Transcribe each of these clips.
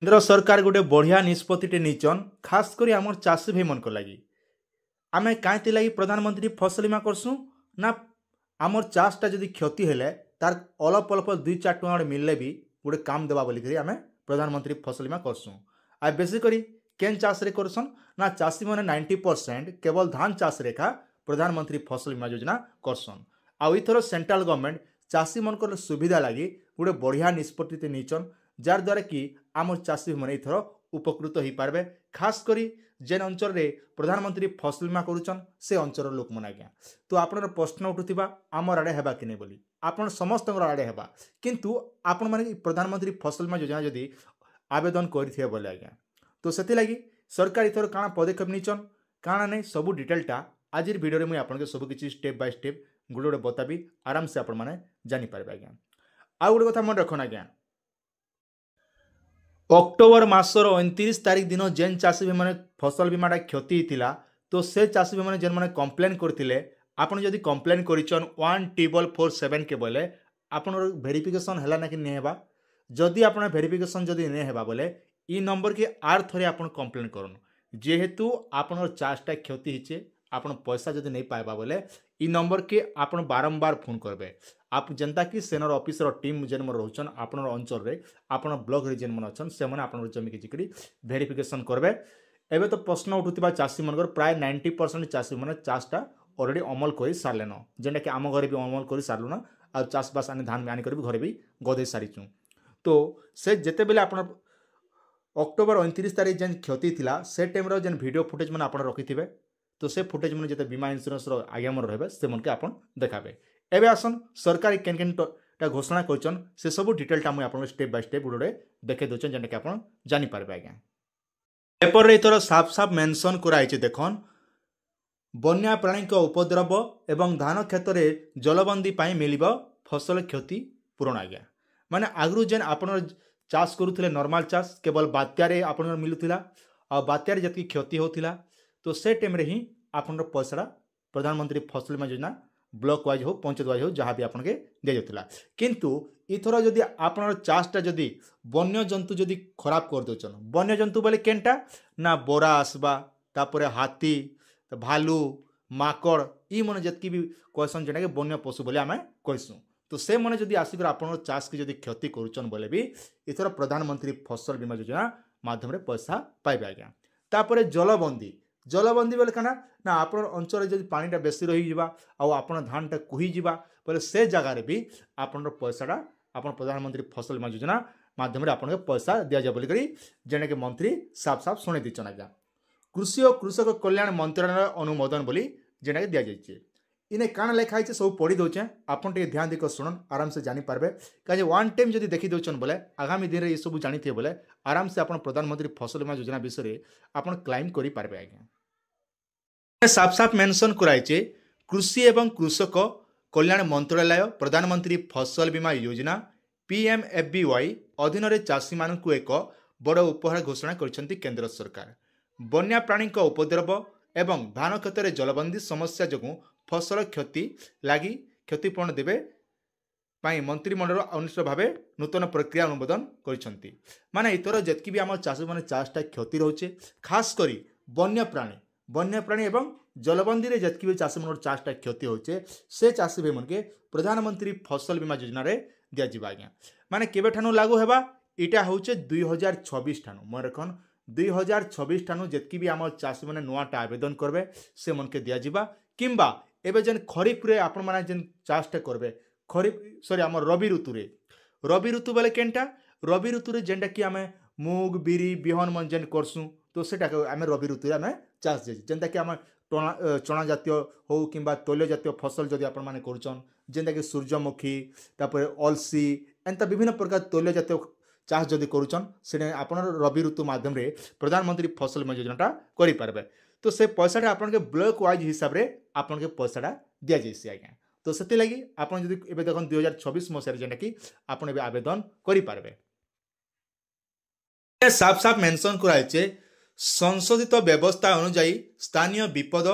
केंद्र सरकार गोटे बढ़िया निष्पत्ति नहीं खास कर आम चाषी भाई मन लगी आम कहीं लगी प्रधानमंत्री फसल बीमा करसुँ ना आमर चाषटा जदि क्षति हेले तार अल्प अल्प 2-4 टଙ୍କା मिलले भी गोटे काम देवा बोलिक आम प्रधानमंत्री फसल बीमा करसुँ। आ बेसिक केन चाष करसन ना चाषी मैंने 90% केवल धान चाष रेखा प्रधानमंत्री फसल बीमा योजना करसन। आईथर सेंट्रल गवर्नमेंट चाषी मन सुविधा लगी गोटे बढ़िया निष्पत्ति नहीं जार द्वारा कि आमर चाषी मैंने इथर उपकृत हो पारे खास करी जेन अंचल रे प्रधानमंत्री फसल बीमा करुचन से अंचल लोक मन आज्ञा। तो आपन प्रश्न उठुवा आमर आड़े हेबा कि नहीं बोली आपन समस्त आड़े हेबा किंतु आपण माने प्रधानमंत्री फसल बीमा योजना जदि आवेदन करथिए बोले आज्ञा तो सेति लगी सरकार इथर काना पदक्षेप निचन काना नहीं सब डिटेलटा आज वीडियो रे मुई आपन के सब किछि स्टेप बाय स्टेप गोटे गोटे बताबी आराम से आपण माने जानि पारबे आज्ञा। आ गोटे कथा मन रखन आज्ञा अक्टोबर मासर 29 तारिख दिन जेन चाषी भाई मैंने फसल बीमाटा क्षति होता तो से चाषी भाई मैंने जेन मैंने कम्प्लेन करते आपड़ जदि कम्प्लेन करिछन 1447 के बोले आपन वेरिफिकेशन है ना कि नहीं हेबा जदि आप वेरिफिकेशन जदि नहीं हेबा बोले इ नंबर के आर थरे आपन कम्प्लेन करन जेहेतु आपन चाषटा क्षति होचे आपन पैसा जदि नहीं पाइबा बोले इ नंबर के आपन बारंबार फोन करबे आप जनता कि सेनर ऑफिसर टीम जेन मन रोचन आपन अंचल रे आपन ब्लॉक रे जेन मन अछन से मन आपन जमी के जिकरी वेरिफिकेशन करबे। एबे तो प्रश्न उठुतिबा चाषी मनकर प्राय 90% चाषी मन चाषटा ऑलरेडी अमल कर सारलेन जेनटा कि आम घरे भी अमल कर सारलु ना आ चाषबास आनी धान आनी कर घरे भी गदे सारीचु। तो से जेते बेले आपन अक्टोबर 29 तारिख जेन क्षति थिला से टाइम रो जेन वीडियो फुटेज मन आपन रखिथिबे तो से फुटेज मन जेते बीमा इंश्योरेंस रो आज्ञा मन रहबे से मन के आपन देखाबे। एबे आसन सरकार केन केन टा घोषणा करछन से सब डिटेलटा मुई आपन स्टेप बाय स्टेप गुडे देखे दोछन जेनटा कि आपन जानि पारबे आज्ञा। पेपर रे इतर साफ साफ मेंशन कराइছে देखन बन्या प्राणी को उपद्रव एवं धान क्षेत्र में जलबंदी पाई मिलिबो फसल क्षति पूरण आज्ञा। माने आगरु जेन आपन चाष करूथिले नॉर्मल चाष केवल बात्या रे आपन मिलुथिला आ बात्या रे जति क्षति होथिला तो से टाइम रे ही आपन पैसा प्रधानमंत्री फसल बीमा योजना ब्लॉक वाइज हो पंचायत वाइज हो जहाँ भी आपन के दि जाता किंतु इथर जदि आपन चाषटा जदि वन्य जंतु जदि खराब कर दोचन वन्य जंतु बोले केनटा ना बोरा आसबा तापर हाथी भालू माकड़ ई मन जतकी भी कहसन जेटा कि वन्य पशु बोले आम कहसुँ तो से मैंने जदि आसिक आपन चाष की जदि क्षति करुचन बोले भी इथर प्रधानमंत्री फसल बीमा योजना माध्यम रे पैसा पाइबे आज्ञा। तापर जलबंदी जलबंदी बोले कना ना आपन अंचल जदि पानीटा बेसी रही जिबा आ आपन धानटा कुही जिबा बोले से जगह रे भी आपन पैसाटा आपन प्रधानमंत्री फसल बीमा योजना माध्यम रे आपन के पैसा दिया जा बोली करी जेने के मंत्री साफ साफ सुने दिचन आज्ञा। कृषि और कृषक कल्याण मंत्रालय अनुमोदन बोली जेने के दिया जाइछे इने काना लेखा है सब पढ़ी दौचे आपन टे ध्यान देकर शुणन आराम से जानी पारबे कहे वन टाइम जदि देखी दौन बोले आगामी दिन में ये सब जानी थे बोले आराम से आपन प्रधानमंत्री फसल बीमा योजना विषय आपन क्लेम करि पारबे आज्ञा। साफ साफ मेंशन कराइछे कृषि एवं कृषक कल्याण मंत्रालय प्रधानमंत्री फसल बीमा योजना PMFBY अधीन रे चाषी मानकु एक बड़ उपहार घोषणा करछंती केंद्र सरकार। वन्य प्राणी को उपद्रव एवं धान क्षेत्र में जलबंदी समस्या जगू फसल क्षति लगी क्षतिपूरण देवे पाई मंत्रिमंडल अनुष्ठित भाव नूतन प्रक्रिया अनुमोदन करछंती। माने इतर जतकी भी आम चाषी माने चाषटा क्षति रोचे खास करी वन्य प्राणी एवं जलबंदी रे जतकी भी चाषी मन चाषटा क्षति होचे से चाषी भाई मन के प्रधानमंत्री फसल बीमा योजना रे दिया जिबा आज्ञा। माने केबे ठानु लागू हेबा इटा होचे 2026 ठानु मन रखन 2026 ठानु जतकी भी आम चाषी माने नुआटा आवेदन करबे से मन के दिया जिबा किंबा एबे जेन खरीफ रे आपण माने जेन चाषटा करबे खरीफ सॉरी आम रबी ऋतु बोले केनटा रबी ऋतु रे जेनटा कि आमे मूग बिरी बिहन मन जेन करसु तो सेटा आमे रबी ऋतु रे आमे चाष जे जेनटा कि आम चना जातीय हो किंबा तैल जातीय फसल जदि आपण माने करूचन जेनटा कि सूर्यमुखी तापर अलसी एंता विभिन्न प्रकार तैल जातीय चाष जदि करूचन से आपण रबी ऋतु माध्यम रे प्रधानमंत्री फसल बीमा योजनाटा करि पारबे तो से पैसाटा आपन के ब्लॉक वाइज हिसाब रे आपन के पैसाटा दिया जाइसी आज्ञा। तो सेति लागि आपन जदि एबे देखन 2026 मसिया रे जेनटा कि आपन एबे आवेदन करि पारबे। साफ साफ मेंशन कराइछे संशोधित व्यवस्था अनुसार स्थानीय विपद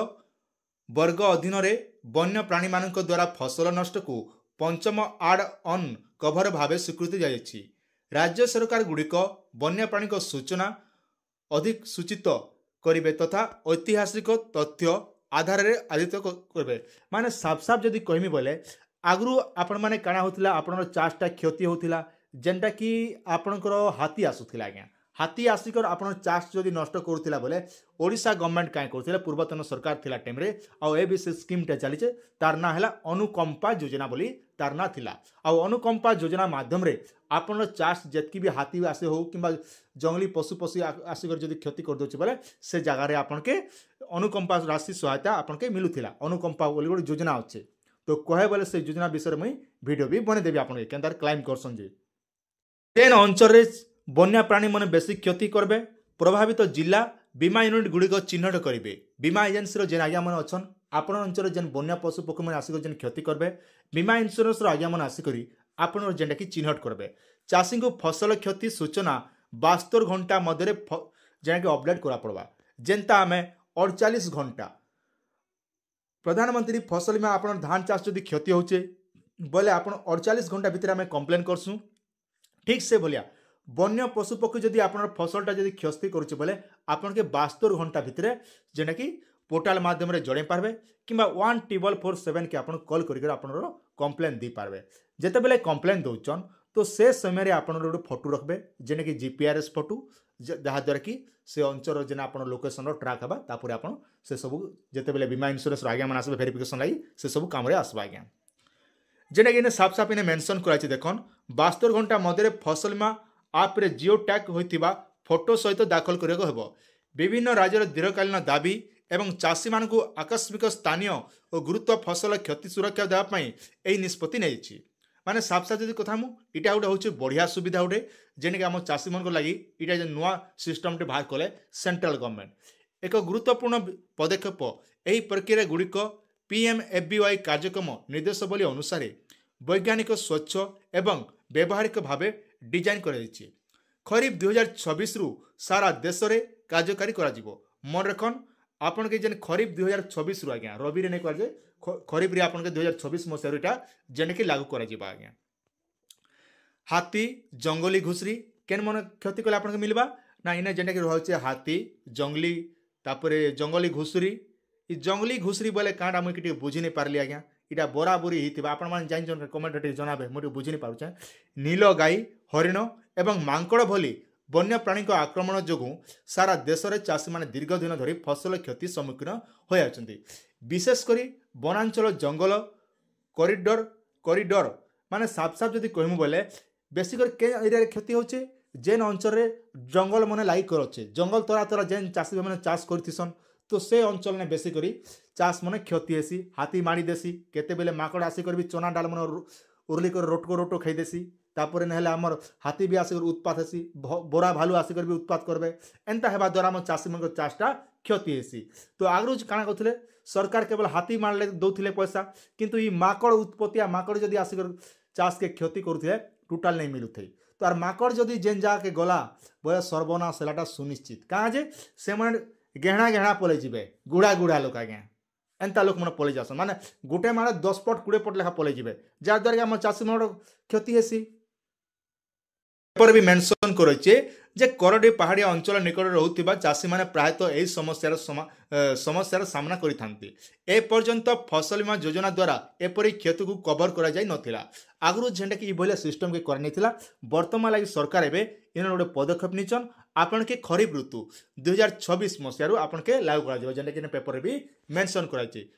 वर्ग अधीन रे वन्य प्राणी मानक द्वारा फसल नष्ट को पंचम आड ऑन कभर भाव स्वीकृति जाइछि। राज्य सरकार गुड़िक वन्यप्राणी सूचना अधिक सूचित करेंगे तथा ऐतिहासिक तथ्य आधार रे आदित करेंगे माने साफ साफ जदि कहमी बोले आगु आपण मैंने काଣା होता आपणर चाषटा क्षति होता जेनटा कि आपणकर हाथी आसूला आज्ञा हाथी आसिक आप चाष जदि नष्ट करूला बोले ओडिशा गवर्नमेंट कहीं करूले पूर्वतन सरकार थिला टाइम रे आउ ए भी से स्कीमटा चलीचे तार ना है अनुकंपा योजना बोली तार ना थिला आउ अनुकंपा योजना माध्यम रे आपन चाष जेतकी भी हाथी आसे हो कि जंगली पशु पशु आसिक जदि क्षति कर दे बोले से जगार आपन के अनुकंपा राशि सहायता आपन के मिलूला अनुकंपा बोली गोटे योजना अच्छे तो कहे बोले से योजना विषय मुझे वीडियो भी बनईदेवी आपन के क्लाइम करसन जेन अंचल वन्य प्राणी मैंने बेसी क्षति करबे प्रभावित जिला बीमा यूनिट गुड़िक चिन्हट करेंगे बीमा एजेन्सी जेन आज्ञा मैंने अच्छन आपण अंचल जेन वन्य पशु पक्षी मैंने आसिक जेन क्षति करबे बीमा इन्स्योरेंस आज्ञा मैंने आसिक आपण जेनटा कि चिन्हट करबे चाषी को फसल क्षति सूचना 72 घंटा मध्य जेना कि अपडेट करा पड़वा जेनता आम 48 घंटा प्रधानमंत्री फसल बीमा आप धान चाष जदि क्षति होचे बोले आप 48 घंटा भितर आम कंप्लेन करसुँ ठीक से भलिया वन्य पशुपक्षी जदि आप फसलटा जदि क्षति करुचे बोले आपन के 72 घंटा भितर जेना कि पोर्टाल माध्यम रे जड़े पारबे किंबा 1447 के आपन कॉल करिक आपनर कंप्लेन दी पारबे जेते बेले कंप्लेन दउचन तो से समय रे आपनर गोटे फोटो रखबे जेना कि जीपीआरएस फोटो जहाँ द्वारा कि से अंचल जेना आपन लोकेशन ट्रैक हबा तापर आपन से सब जेते बेले बीमा इंश्योरेंस आज्ञा मान आसबे वेरिफिकेशन लागि से सब काम रे आसबा आज्ञा जेना कि साफ साफ इने मेंशन कराइछि देखन 72 घंटा मध्य फसल बीमा आप रे जियो टैग होइतिबा फोटो सहित दाखल करिएको हेबो विभिन्न राज्यर दीर्घकालीन दाबी एवं चाषी मानकु आकस्मिक स्थानीय और गुरुत्व फसल क्षति सुरक्षा देवा पई एही निष्पत्ति नेइछि माने साफ साफ जदि कथा मु इटा गोटे होछि बढ़िया सुविधा गोटे जेने कि आम चाषी मन लगी इटा जे नुआ सिस्टम टे बाहर कले सेंट्रल गवर्नमेंट एक गुरुत्वपूर्ण पदक्षेप एही प्रक्रिया गुड़िक पीएमएफबीवाई कार्यक्रम निर्देशावली अनुसार वैज्ञानिक स्वच्छ एवं व्यावहारिक भाव डिजाइन कराଯାଇଛି खरीफ 2026 रु सारा देश में कार्यकारी करा मन रखन आपन के जेन खरीफ 2026 रु आज्ञा रबी रे नहीं कर खरीफ रे आपन के 2026 मसीह इटा जेने कि लागू करा आज्ञा हाथी जंगली घुसरी केन मन क्षति कले आपन के मिलबा ना इने जेने कि रहउचे हाथी जंगली तापरे जंगली घुसरी ई जंगली घुसरी बोले कांडा मुई कि बुझी नहीं पारली आज्ञा इटा बराबरी होता आपण मैंने जान कमेंट जनाबे मुझे बुझी नहीं पारे नील गाई हरिण एवं मांकड़ भली वन्य प्राणी आक्रमण जो सारा देश में चाषी मैंने दीर्घ दिन धरी फसल क्षति सम्मुखीन होती विशेषकर वनांचल जंगल करिडोर माने साफ साफ जदि कहमु बोले बेसिकर के एरिया क्षति होचे जेन अंचल रे जंगल मने लाइक करछे जंगल तरा तरा जेन चाषी मैंने चाष करथिसन तो से अंचल ने बेसी करी चाष मन क्षति हेसी हाथी माड़ी देसी केते बेले माकड़ आसिक भी चना डाल मन उर्ली कर रोटको खाई देसी तापर नहले आमर हाथी भी आसिक उत्पात हेसी बोरा भालू आसिक भी उत्पात करबे एंता हेबा द्वारा आम चाषी मन चाषटा क्षति हेसी तो आगु काଣା करथिले सरकार केवल हाथी मारले दउथिले पैसा किंतु ई माकड़ उत्पत्ति माकड़ जदि आसिक चाष के क्षति करुथिले टोटाल नहीं मिलुथै तो आर माकड़ जदि जेन जा के गला बोले सर्वनाश हेलाटा सुनिश्चित कहाँ जे से मन गेहणा गेहणा पलि जीवे गुड़ा गुड़ा लोक आज्ञा एंता लोक मैंने पलि जासन माने गोटे मारे 10 पट 20 पट लेखा पलि जीवे जार द्वारा आम चाषी मन क्षति हेसी पेपर भी मेंशन करेछे जे करडी पहाड़िया अंचल निकट रहउथिबा चाषी माने प्रायतः एही समस्यार सामना करिथांती ए पर्यंत फसल बीमा योजना द्वारा एपरि क्षति को कवर करा जाय नथिला आगु जेंटा कि इभलिया सिस्टम के करनी थिला वर्तमान लागि सरकार एबे इन गोटे पदक्षेप निचन आपन के खरीफ ऋतु 2026 मसीह आपन के लागू करा जेंटा कि पेपर भी मेंशन कराइछे।